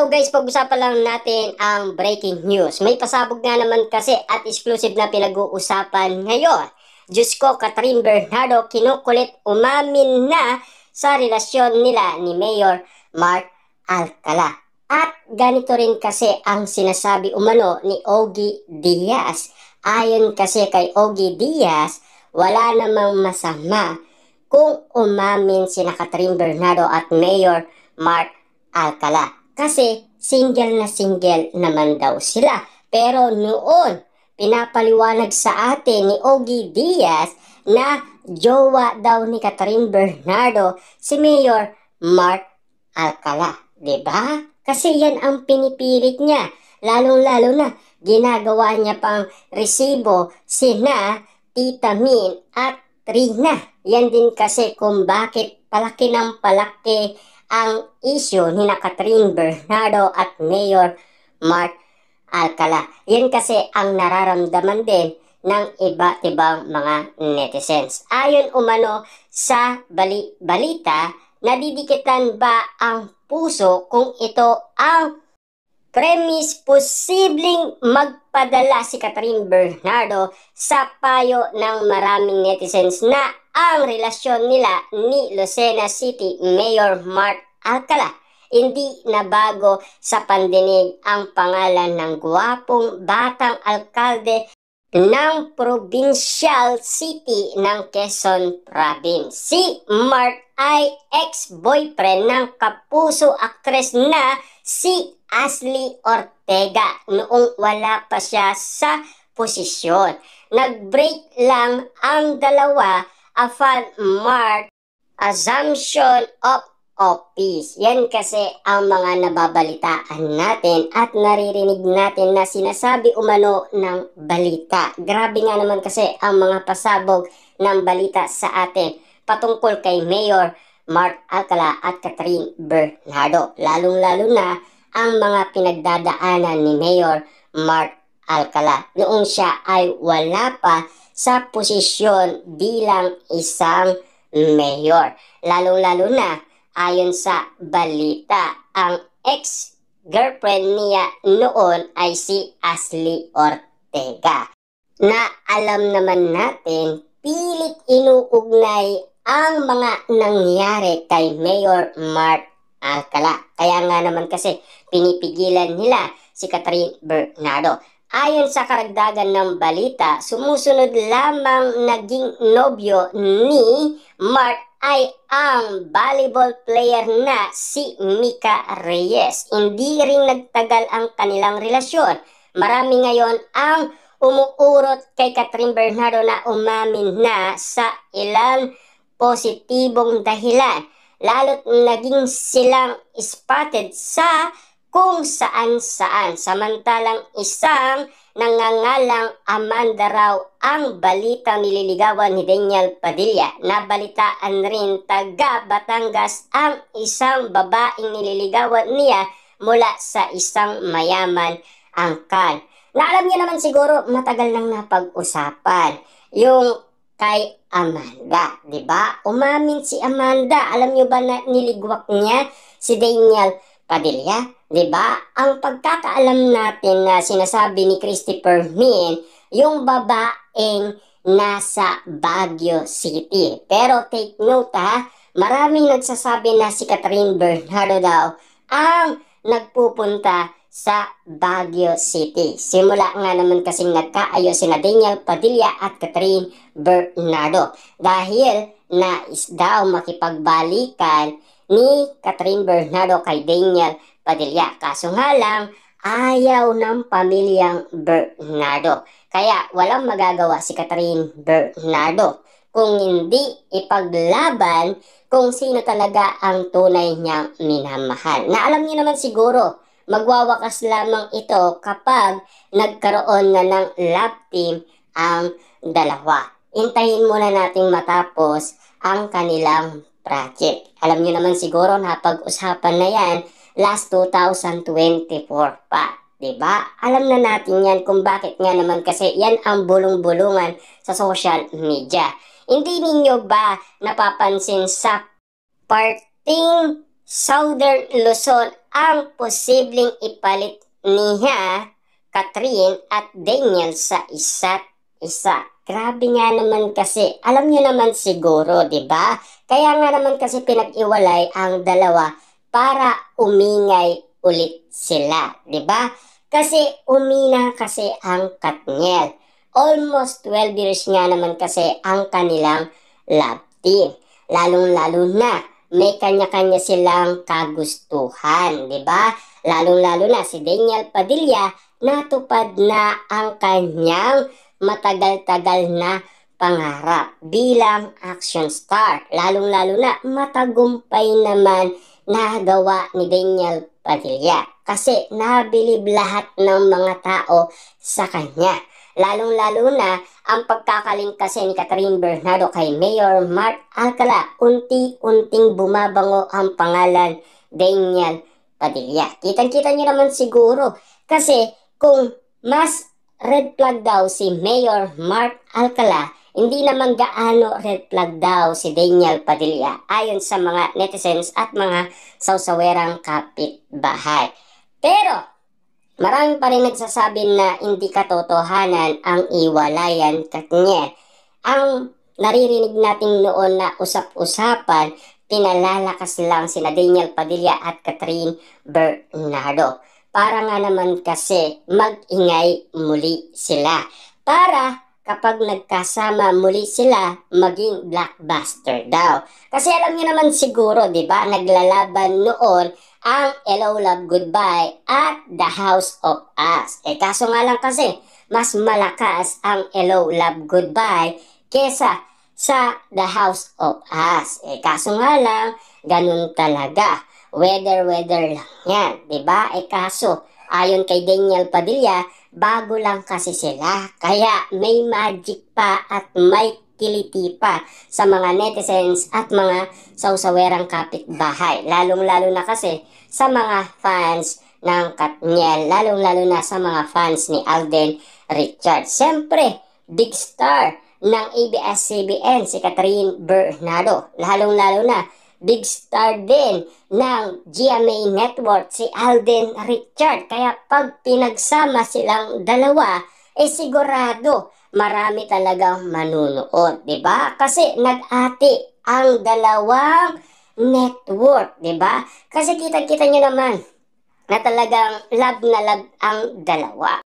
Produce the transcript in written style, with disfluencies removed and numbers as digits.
So guys, pag-usapan lang natin ang breaking news. May pasabog nga naman kasi at exclusive na pinag-uusapan ngayon. Diyos ko, Catherine Bernardo kinukulit umamin na sa relasyon nila ni Mayor Mark Alcala. At ganito rin kasi ang sinasabi umano ni Ogie Diaz. Ayon kasi kay Ogie Diaz, wala namang masama kung umamin sina Catherine Bernardo at Mayor Mark Alcala. Kasi single na single naman daw sila. Pero noon, pinapaliwanag sa atin ni Ogie Diaz na jowa daw ni Catherine Bernardo si Mayor Mark Alcala. Diba? Kasi yan ang pinipilit niya. Lalong-lalo na ginagawa niya pang resibo sina Tita Min at Trina. Yan din kasi kung bakit palaki ng palaki ang issue ni Catherine Bernardo at Mayor Mark Alcala. Yan kasi ang nararamdaman din ng iba't ibang mga netizens. Ayon umano sa balita, nadidikitan ba ang puso kung ito ang premise posibleng magpadala si Catherine Bernardo sa payo ng maraming netizens na ang relasyon nila ni Lucena City Mayor Mark Alcala. Hindi na bago sa pandinig ang pangalan ng gwapong batang alkalde ng provincial city ng Quezon Province. Si Mark ay ex-boyfriend ng kapuso aktres na si Ashley Ortega noong wala pa siya sa posisyon. Nag-break lang ang dalawa upon Mark assumption of office. Yan kasi ang mga nababalitaan natin at naririnig natin na sinasabi umano ng balita. Grabe nga naman kasi ang mga pasabog ng balita sa atin patungkol kay Mayor Mark Alcala at Catherine Bernardo. Lalong-lalo na ang mga pinagdadaanan ni Mayor Mark Alcala noong siya ay wala pa sa posisyon bilang isang mayor. Lalong-lalo na ayon sa balita, ang ex-girlfriend niya noon ay si Ashley Ortega. Na alam naman natin, pilit inuugnay ang mga nangyari kay Mayor Mark Alcala. Kaya nga naman kasi pinipigilan nila si Catherine Bernardo. Ayon sa karagdagan ng balita, sumusunod lamang naging nobyo ni Mark ay ang volleyball player na si Mika Reyes. Hindi rin nagtagal ang kanilang relasyon. Marami ngayon ang umuurot kay Catherine Bernardo na umamin na sa ilang positibong dahilan. Lalo't naging silang spotted sa kung saan-saan. Samantalang isang nangangalang Amanda raw ang balitang nililigawan ni Daniel Padilla. Nabalitaan rin taga Batangas ang isang babaeng nililigawan niya mula sa isang mayaman angkan. Na alam niyo naman siguro matagal nang napag-usapan yung kay Amanda, di ba? Umamin si Amanda. Alam niyo ba na niligwak niya si Daniel Padilla? Diba? Ang pagkakaalam natin na sinasabi ni Christopher Min, yung babaeng nasa Baguio City. Pero take note ha, maraming nagsasabi na si Catherine Bernardo daw ang nagpupunta sa Baguio City. Simula nga naman kasing nagkaayos sina Daniel Padilla at Catherine Bernardo. Dahil nais daw makipagbalikan ni Catherine Bernardo kay Daniel Padilla. Kaso nga lang, ayaw ng pamilyang Bernardo. Kaya walang magagawa si Catherine Bernardo kung hindi ipaglaban kung sino talaga ang tunay niyang minamahal. Na alam niyo naman siguro, magwawakas lamang ito kapag nagkaroon na ng love team ang dalawa. Hintayin muna nating matapos ang kanilang project. Alam niyo naman siguro na pag-usapan na yan last 2024 pa. Diba? Alam na natin yan kung bakit nga naman kasi yan ang bulong-bulungan sa social media. Hindi ninyo ba napapansin sa parting Southern Luzon ang posibleng ipalit niya Catherine at Daniel sa isa't isa. Grabe nga naman kasi, alam niyo naman siguro, 'di ba? Kaya nga naman kasi pinag-iwalay ang dalawa para umingay ulit sila, 'di ba? Kasi umina kasi ang Katniel. Almost 12 years nga naman kasi ang kanilang love team. Lalong-lalo na may kanya-kanya silang kagustuhan, 'di ba? Lalong-lalo na si Daniel Padilla, natupad na ang kanyang matagal-tagal na pangarap bilang action star. Lalong-lalo na matagumpay naman nagawa ni Daniel Padilla kasi nabilib lahat ng mga tao sa kanya. Lalong-lalo na ang pagkakaling kasi ni Catherine Bernardo kay Mayor Mark Alcala, unti-unting bumabango ang pangalan Daniel Padilla. Kitang-kita niyo naman siguro kasi kung mas red flag daw si Mayor Mark Alcala, hindi naman gaano red flag daw si Daniel Padilla ayon sa mga netizens at mga sawsawerang kapitbahay. Pero marami pa rin nagsasabi na hindi katotohanan ang iwalayan Katniel. Ang naririnig natin noon na usap-usapan, pinalalakas lang sina Daniel Padilla at Catherine Bernardo. Para nga naman kasi mag-ingay muli sila. Para kapag nagkasama muli sila, maging blockbuster daw. Kasi alam niyo naman siguro, di ba, naglalaban noon ang Hello Love Goodbye at The House of Us. Kaso nga lang kasi, mas malakas ang Hello Love Goodbye kesa sa The House of Us. Kaso nga lang, ganun talaga. Weather lang yan, di ba? Kaso, ayon kay Daniel Padilla, bago lang kasi sila. Kaya may magic pa at may kiliti pa sa mga netizens at mga sawsawerang kapitbahay. Lalong-lalo na kasi sa mga fans ng Katniel, lalong-lalo na sa mga fans ni Alden Richards. Siyempre, big star ng ABS-CBN si Catherine Bernardo. Lalong-lalo na big star din ng GMA Network si Alden Richards. Kaya pag pinagsama silang dalawa, sigurado marami talagang manunood, 'di ba? Kasi nag-ati ang dalawang network, 'di ba? Kasi kita-kita niyo naman na talagang love na love ang dalawa.